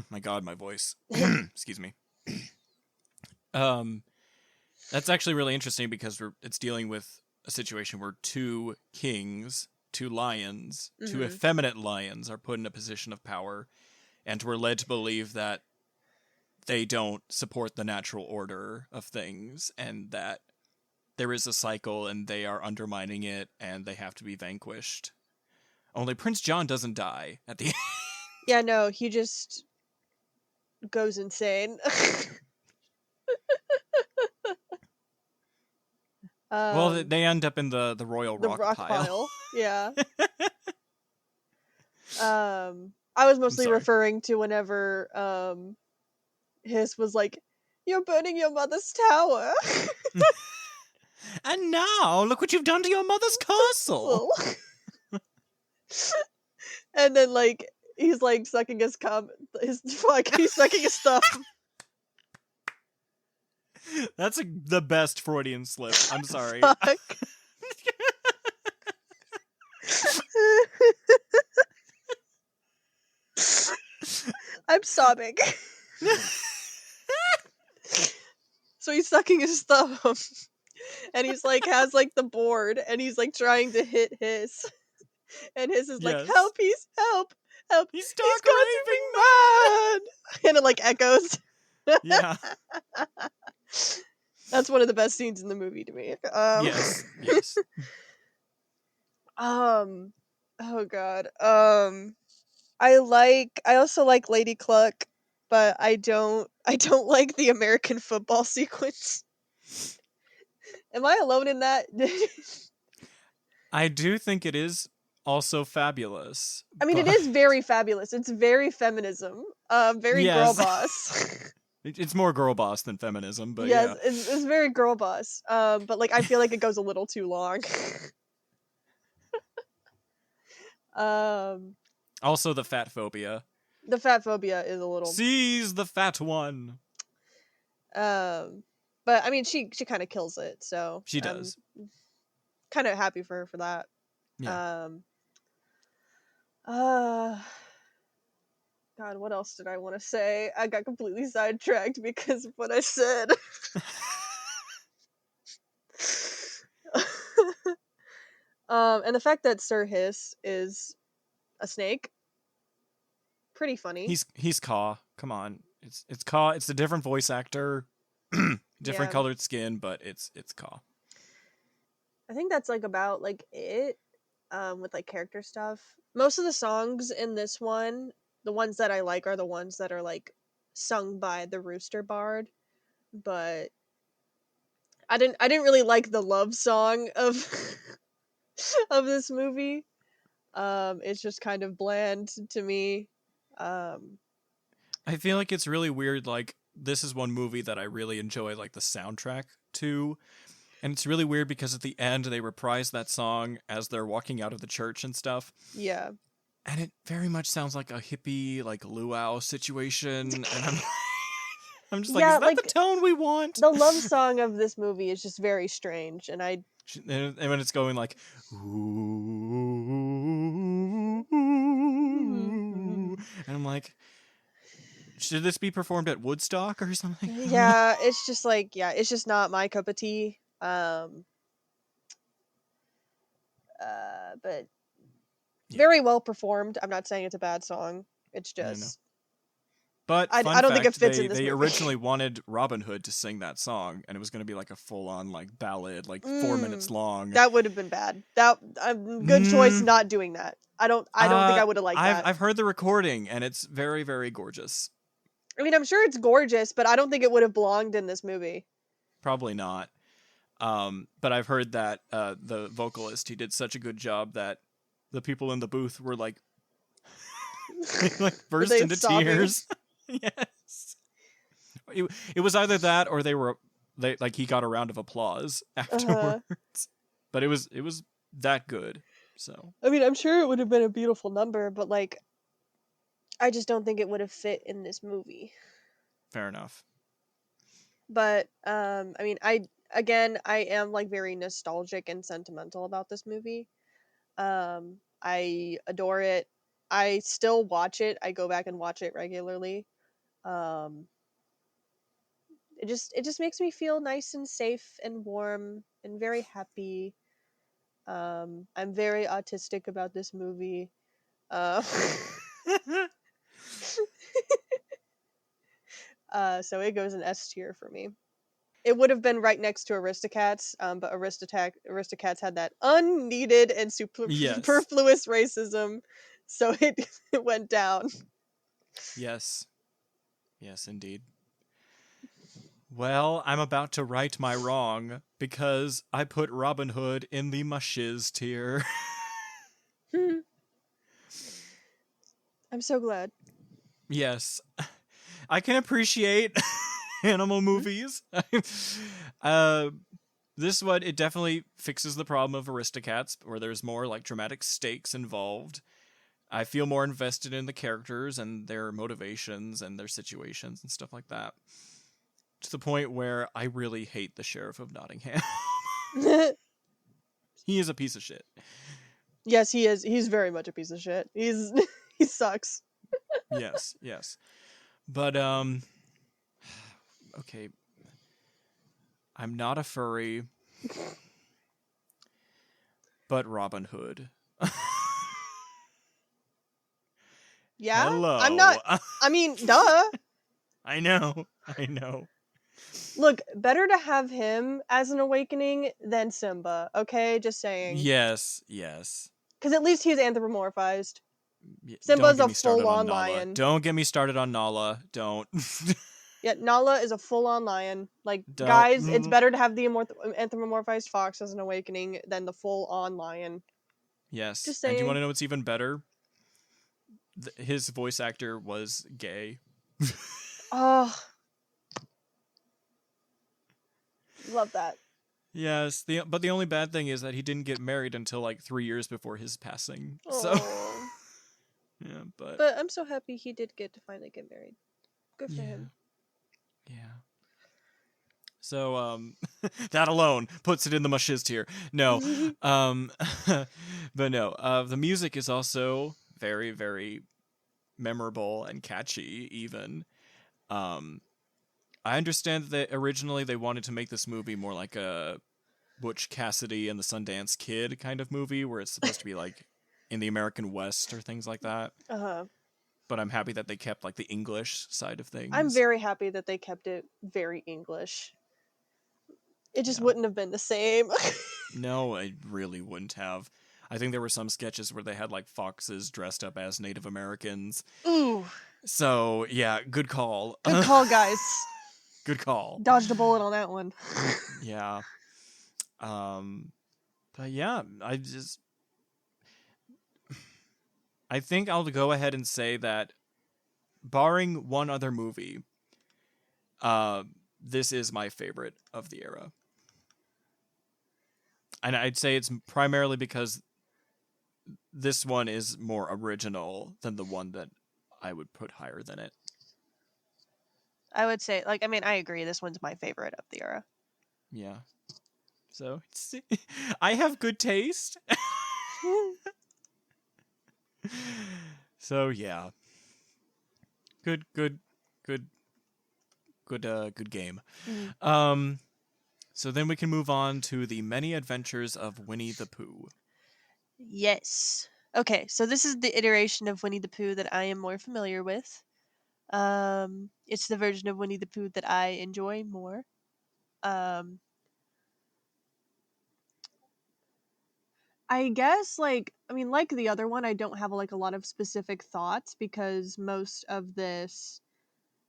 my God, my voice. Excuse me. That's actually really interesting because it's dealing with a situation where two kings, two lions, two effeminate lions are put in a position of power, and we're led to believe that they don't support the natural order of things, and that there is a cycle and they are undermining it and they have to be vanquished. Only Prince John doesn't die at the end. yeah, no, he just goes insane. Well, they end up in the royal the rock pile. Yeah. I was mostly sorry. referring to whenever Hiss was like, "You're burning your mother's tower." And now, look what you've done to your mother's castle. And then like he's like sucking his cum, he's sucking his thumb. That's the best Freudian slip. I'm sorry. Fuck. I'm sobbing. So he's sucking his thumb, and he's like has like the board, and he's like trying to hit Hiss, and Hiss is like, Yes. "Help! Help! He's He's causing me mad!" And it like echoes. Yeah. That's one of the best scenes in the movie to me. Yes. Yes. Oh god. I also like Lady Cluck, but I don't like the American football sequence. Am I alone in that? I do think it is also fabulous. I mean, it is very fabulous. It's very feminism. Very girl Yes. boss. It's more girl boss than feminism, but yes, yeah. it's very girl boss. But like I feel like it goes a little too long. Also the fat phobia. The fat phobia is a little. Seize the fat one. But I mean, she kind of kills it. So She does. Kind of happy for her for that. Yeah. God, what else did I want to say? I got completely sidetracked because of what I said. And the fact that Sir Hiss is a snake, pretty funny. He's Caw. Come on. It's Caw. It's a different voice actor, different Yeah. colored skin, but it's Caw. I think that's like about like it, with like character stuff. Most of the songs in this one, the ones that I like are the ones that are like sung by the Rooster Bard, but I didn't really like the love song of of this movie. It's just kind of bland to me. I feel like it's really weird. Like, this is one movie that I really enjoy, like, the soundtrack to. And it's really weird because at the end they reprise that song as they're walking out of the church and stuff. Yeah. And it very much sounds like a hippie, like luau situation. And I'm just like, Yeah, is that like, the tone we want? The love song of this movie is just very strange, and I And when it's going like, ooh, and I'm like, should this be performed at Woodstock or something? yeah, it's just like, yeah, it's just not my cup of tea. But Yeah. very well performed. I'm not saying it's a bad song. It's I know. just But I fun don't think it fact, fits in this they movie. originally wanted Robin Hood to sing that song, and it was going to be like a full-on like ballad, like 4 minutes long. that would have been bad. That good choice Mm. not doing that. I don't think I would have liked that. I've heard the recording, and it's very, very gorgeous. I mean, I'm sure it's gorgeous, but I don't think it would have belonged in this movie. Probably not. But I've heard that the vocalist, he did such a good job that the people in the booth were like, like burst they into sobbing? tears. Yes. It was either that or they he got a round of applause afterwards. But it was that good. So I mean, I'm sure it would have been a beautiful number, but like, I just don't think it would have fit in this movie. fair enough. But I mean, I am like very nostalgic and sentimental about this movie. I adore it. I still watch it. I go back and watch it regularly. It just makes me feel nice and safe and warm and very happy. I'm very autistic about this movie. So it goes an S tier for me. It would have been right next to Aristocats, but Aristocats had that unneeded and Yes. superfluous racism, so it went down. Yes. Yes, indeed. Well, I'm about to right my wrong because I put Robin Hood in the mushes tier. I'm so glad. Yes. I can appreciate animal movies. This one, it definitely fixes the problem of Aristocats, where there's more like dramatic stakes involved. I feel more invested in the characters and their motivations and their situations and stuff like that. To the point where I really hate the Sheriff of Nottingham. He is a piece of shit. Yes, he is. He's very much a piece of shit. He sucks. Yes. But, okay. I'm not a furry, but Robin Hood. Yeah? Hello. I'm not. I mean, duh. I know. Look, better to have him as an awakening than Simba, okay? Just saying. Yes. Because at least he's anthropomorphized. Don't Simba's get a me started full-on on Nala. lion. Don't get me started on Nala. Don't. Yeah, Nala is a full-on lion. Like, Don't. guys, it's better to have the anthropomorphized fox as an awakening than the full-on lion. Yes. Just And do you saying. want to know what's even better? His voice actor was gay. Oh. Love that. Yes. But the only bad thing is that he didn't get married until like 3 years before his passing. Aw. So. Yeah, but I'm so happy he did get to finally get married. Good for him. Yeah. So, that alone puts it in the mushes tier. No. But no. The music is also very, very memorable and catchy, even. I understand that originally they wanted to make this movie more like a Butch Cassidy and the Sundance Kid kind of movie, where it's supposed to be like in the American West or things like that. But I'm happy that they kept like the English side of things. I'm very happy that they kept it very English. It just wouldn't have been the same. No, it really wouldn't have. I think there were some sketches where they had like foxes dressed up as Native Americans. Ooh. So, yeah, good call. Good call, guys. Good call. Dodged a bullet on that one. Yeah. But yeah, I think I'll go ahead and say that barring one other movie, this is my favorite of the era. And I'd say it's primarily because this one is more original than the one that I would put higher than it. I would say, like, I mean, I agree. This one's my favorite of the era. Yeah. So I have good taste. So yeah. Good game. Mhm. So then we can move on to the Many Adventures of Winnie the Pooh. Yes. Okay, so this is the iteration of Winnie the Pooh that I am more familiar with. It's the version of Winnie the Pooh that I enjoy more. I guess, like, I mean, like the other one, I don't have like a lot of specific thoughts because most of this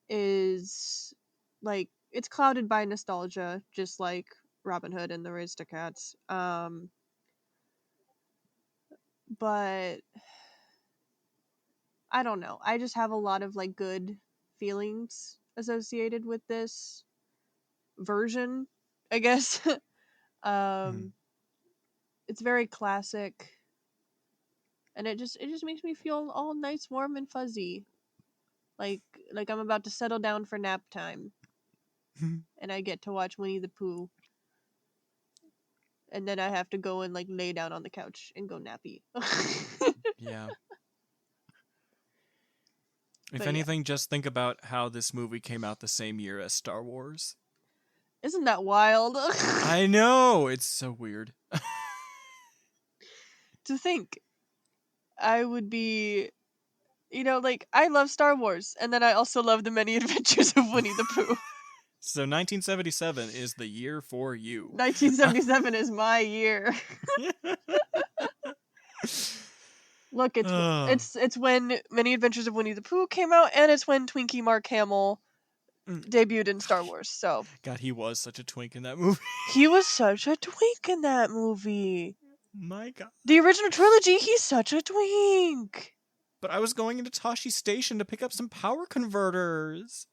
is like it's clouded by nostalgia, just like Robin Hood and the Aristocats. But I don't know. I just have a lot of like good feelings associated with this version, I guess. Mhm. It's very classic, and it just makes me feel all nice, warm, and fuzzy, like I'm about to settle down for nap time, and I get to watch Winnie the Pooh, and then I have to go and like lay down on the couch and go nappy. Yeah. If But yeah, anything, just think about how this movie came out the same year as Star Wars. isn't that wild? I know, it's so weird. To think I would be, like I love Star Wars, and then I also love the Many Adventures of Winnie the Pooh. So 1977 is the year for you. 1977 is my year. Look, it's Oh. it's it's when Many Adventures of Winnie the Pooh came out, and it's when Twinkie Mark Hamill debuted in Star Wars. So God, he was such a twink in that movie. he was such a twink in that movie. My God. The original trilogy, he's such a twink. But I was going into Toshi Station to pick up some power converters.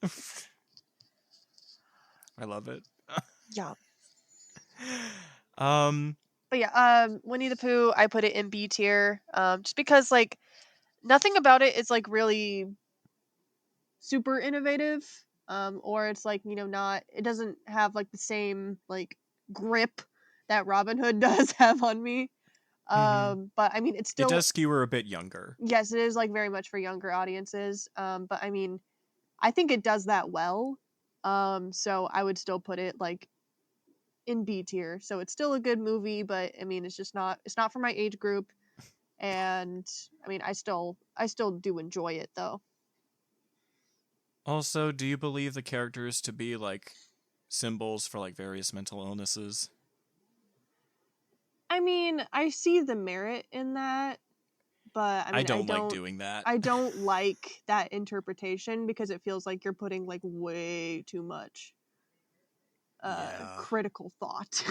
I love it. Yeah. Um, But yeah, Winnie the Pooh, I put it in B tier. Just because like nothing about it is like really super innovative. Or it's like, not it doesn't have like the same like grip that Robin Hood does have on me. But I mean it's it still, does skew her a bit younger. yes, it is like very much for younger audiences. But I mean I think it does that well. So I would still put it like in B tier. So it's still a good movie, but I mean it's not for my age group. And I mean I still do enjoy it though. Also, do you believe the characters to be like symbols for like various mental illnesses? I mean, I see the merit in that, but I I mean don't like doing that. I don't like that interpretation because it feels like you're putting like way too much Yeah. critical thought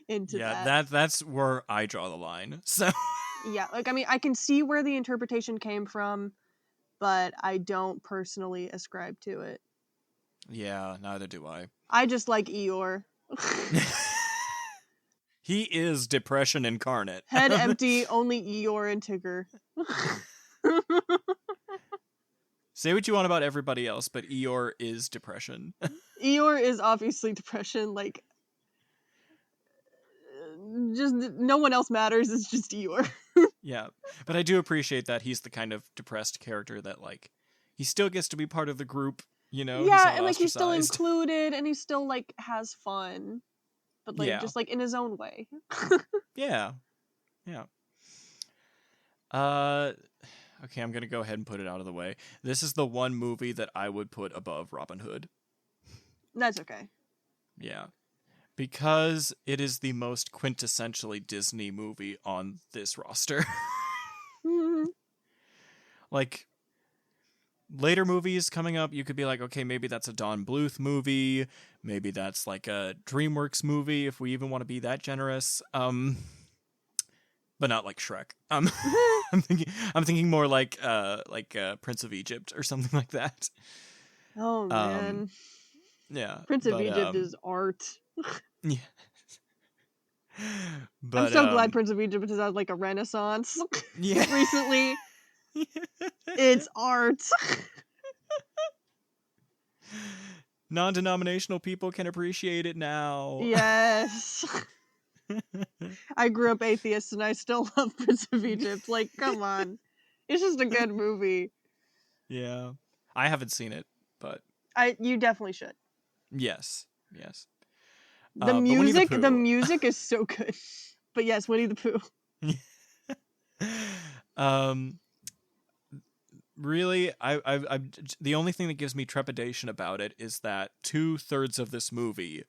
into Yeah, that. that's where I draw the line. So Yeah, like I mean I can see where the interpretation came from, but I don't personally ascribe to it. yeah, neither do I. I just like Eeyore. He is depression incarnate. Head empty, only Eeyore and Tigger. Say what you want about everybody else, but Eeyore is depression. Eeyore is obviously depression, like just no one else matters, it's just Eeyore. Yeah, but I do appreciate that he's the kind of depressed character that like he still gets to be part of the group. He's Yeah, not and like he's still ostracized. included and he still like has fun. But like Yeah, just like in his own way. yeah. Uh, okay, I'm gonna go ahead and put it out of the way. This is the one movie that I would put above Robin Hood. That's okay. Yeah. Because it is the most quintessentially Disney movie on this roster. Like, later movies coming up, you could be like, okay, maybe that's a Don Bluth movie. Maybe that's like a DreamWorks movie, if we even want to be that generous. But not like Shrek. I'm thinking more like Prince of Egypt or something like that. Oh man. Yeah. Prince of Egypt is art. Yeah. But I'm so glad Prince of Egypt has had like a renaissance yeah. recently. It's art. Non-denominational people can appreciate it now. Yes. I grew up atheist and I still love Prince of Egypt. Like, come on. It's just a good movie. Yeah. I haven't seen it, but You definitely should. yes. The But Winnie the the Pooh. music is so good. But yes, Winnie the Pooh. um really I the only thing that gives me trepidation about it is that 2/3 of this movie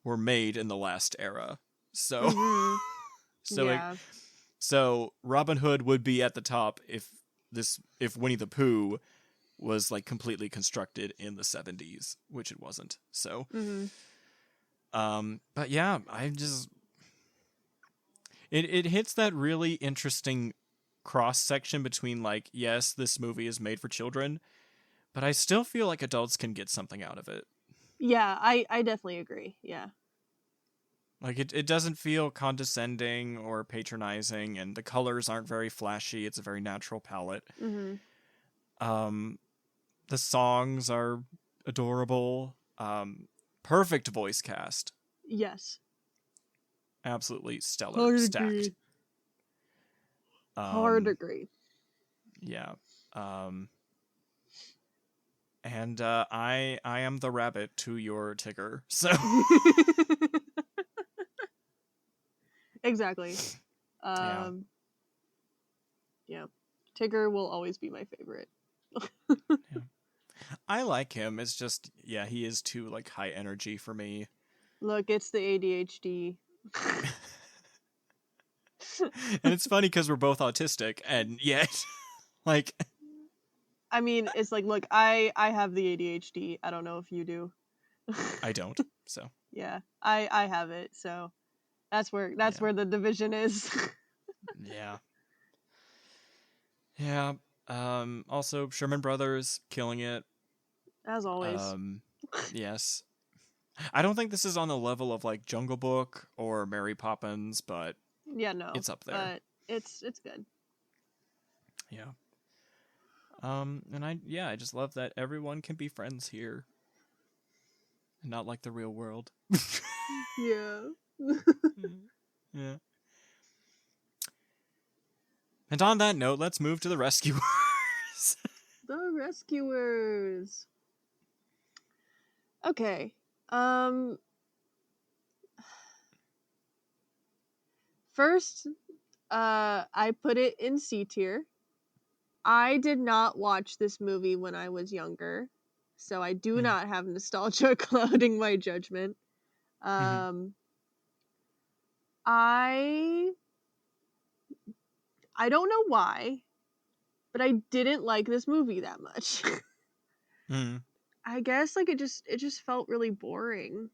were made in the last era. So Mhm. so Yeah. so Robin Hood would be at the top if Winnie the Pooh was like completely constructed in the 70s, which it wasn't. So Mhm. but yeah, I just it hits that really interesting cross section between like, yes, this movie is made for children, but I still feel like adults can get something out of it. Yeah, I definitely agree. Yeah. Like it doesn't feel condescending or patronizing, and the colors aren't very flashy. It's a very natural palette. Mhm. The songs are adorable. Perfect voice cast. Yes. Absolutely stellar. Hard Stacked. agree. Hard Um, agree. yeah. And I am the rabbit to your Tigger. So Exactly. yeah. Yeah. Tigger will always be my favorite. Yeah. I like him. It's just, yeah, he is too like high energy for me. Look, it's the ADHD. And it's funny because we're both autistic, and yet, like, I mean, it's like, look, I have the ADHD. I don't know if you do. I don't. So Yeah, I have it. So that's yeah, where the division is. yeah, yeah. Also, Sherman Brothers killing it. As always. Yes. I don't think this is on the level of like Jungle Book or Mary Poppins, but Yeah, no, it's up there. but it's good. Yeah. And I just love that everyone can be friends here. And not like the real world. Yeah. Yeah. And on that note, let's move to the rescuers. The Rescuers. Okay. First, I put it in C tier. I did not watch this movie when I was younger, so I do not have nostalgia clouding my judgment. I don't know why, but I didn't like this movie that much. I guess like it just felt really boring.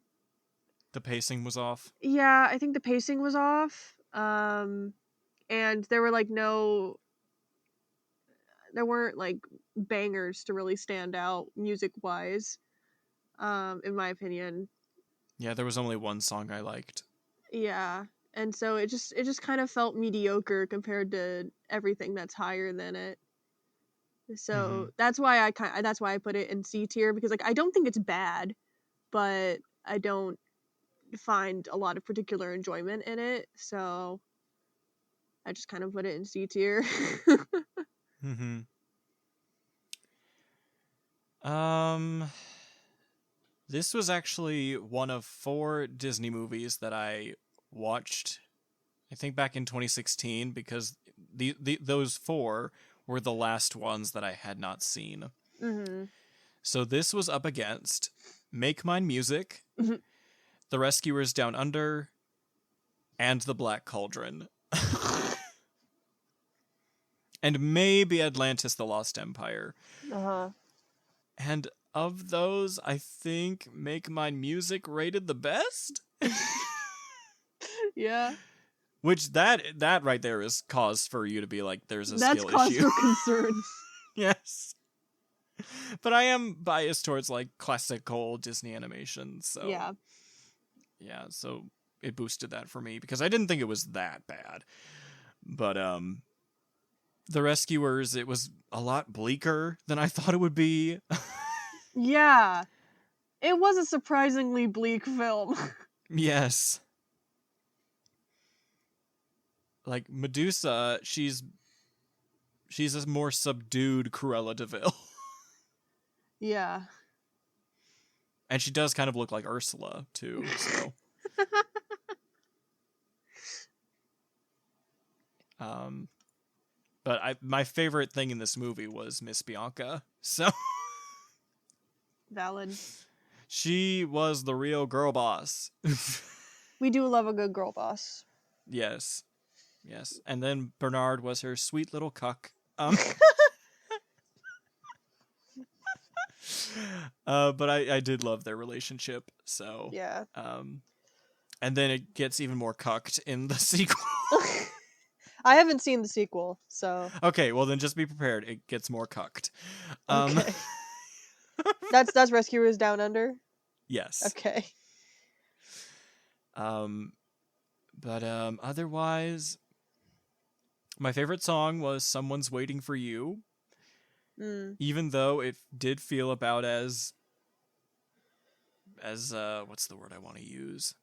The pacing was off. Yeah, I think the pacing was off. And there weren't like bangers to really stand out music wise. In my opinion. Yeah, there was only one song I liked. Yeah. And so it just kind of felt mediocre compared to everything that's higher than it. So that's why I put it in C tier, because like I don't think it's bad, but I don't find a lot of particular enjoyment in it. So I just kind of put it in C tier. This was actually one of 4 Disney movies that I watched, I think back in 2016, because those 4 were the last ones that I had not seen. Mm-hmm. So this was up against Make Mine Music, The Rescuers Down Under, and The Black Cauldron. And maybe Atlantis the Lost Empire. Uh-huh. And of those, I think Make Mine Music rated the best. Yeah. Which that right there is cause for you to be like, there's a That's skill cause issue. for concern. Yes. But I am biased towards like classical Disney animation, so Yeah. yeah, so it boosted that for me because I didn't think it was that bad. But the Rescuers, it was a lot bleaker than I thought it would be. Yeah. It was a surprisingly bleak film. Yes. Like Medusa, she's a more subdued Cruella de Vil. Yeah. And she does kind of look like Ursula too, so but my favorite thing in this movie was Miss Bianca. So Valid. she was the real girl boss. We do love a good girl boss. Yes. Yes. And then Bernard was her sweet little cuck. But I did love their relationship, so Yeah. And then it gets even more cucked in the sequel. I haven't seen the sequel, so Okay, well then just be prepared. It gets more cucked. okay. That's Rescuers Down Under? Yes. Okay. But otherwise, my favorite song was "Someone's Waiting for You," even though it did feel about as what's the word I want to use?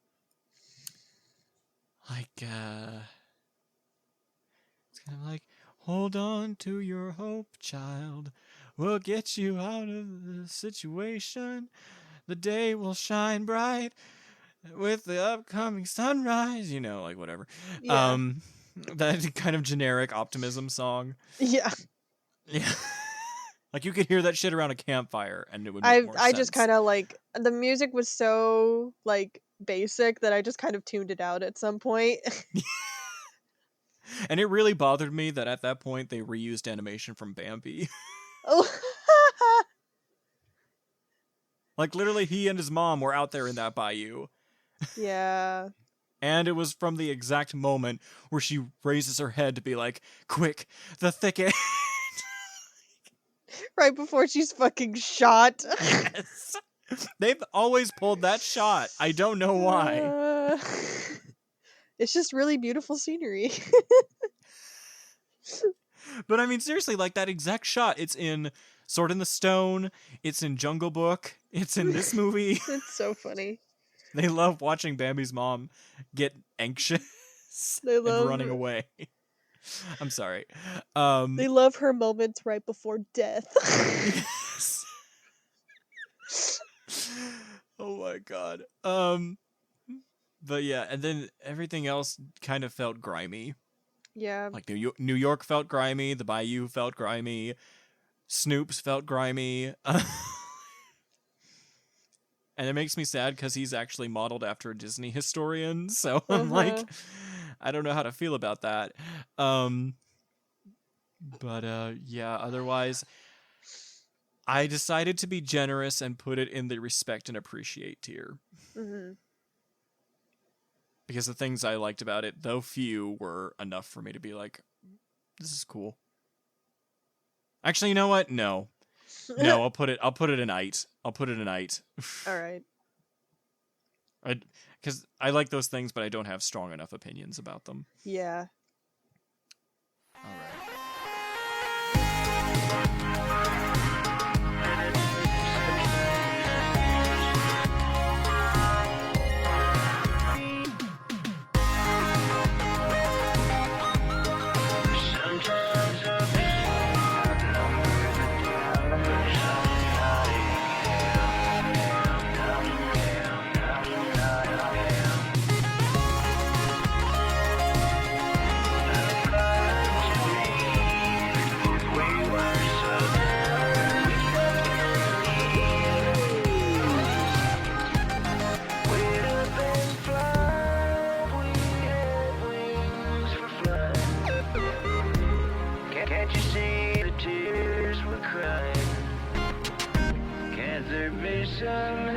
Like it's kind of like, hold on to your hope, child. We'll get you out of the situation. The day will shine bright with the upcoming sunrise. You know, like whatever. Yeah. That kind of generic optimism song. Yeah. Yeah. Like you could hear that shit around a campfire and it would make more sense. I just kind of like the music was so like basic that I just kind of tuned it out at some point. And it really bothered me that at that point they reused animation from Bambi. Oh. Like literally he and his mom were out there in that bayou. Yeah. And it was from the exact moment where she raises her head to be like, quick, the thicket. Right before she's fucking shot. Yes. They've always pulled that shot. I don't know why. It's just really beautiful scenery. But I mean, seriously, like that exact shot. It's in Sword in the Stone. It's in Jungle Book. It's in this movie. It's so funny. They love watching Bambi's mom get anxious They love and running away. I'm sorry. They love her moments right before death. Yes. Oh my god. But yeah, and then everything else kind of felt grimy. Yeah. Like New York felt grimy, the Bayou felt grimy, Snoops felt grimy. And it makes me sad because he's actually modeled after a Disney historian, so I'm like, I don't know how to feel about that. But yeah, otherwise, I decided to be generous and put it in the respect and appreciate tier. Mm-hmm. Because the things I liked about it, though few, were enough for me to be like, this is cool. Actually, you know what? No, I'll put it an 8. I'll put it an 8. All right. Because I like those things, but I don't have strong enough opinions about them. Yeah. All right. Can't you see the tears we're crying? Can't there be some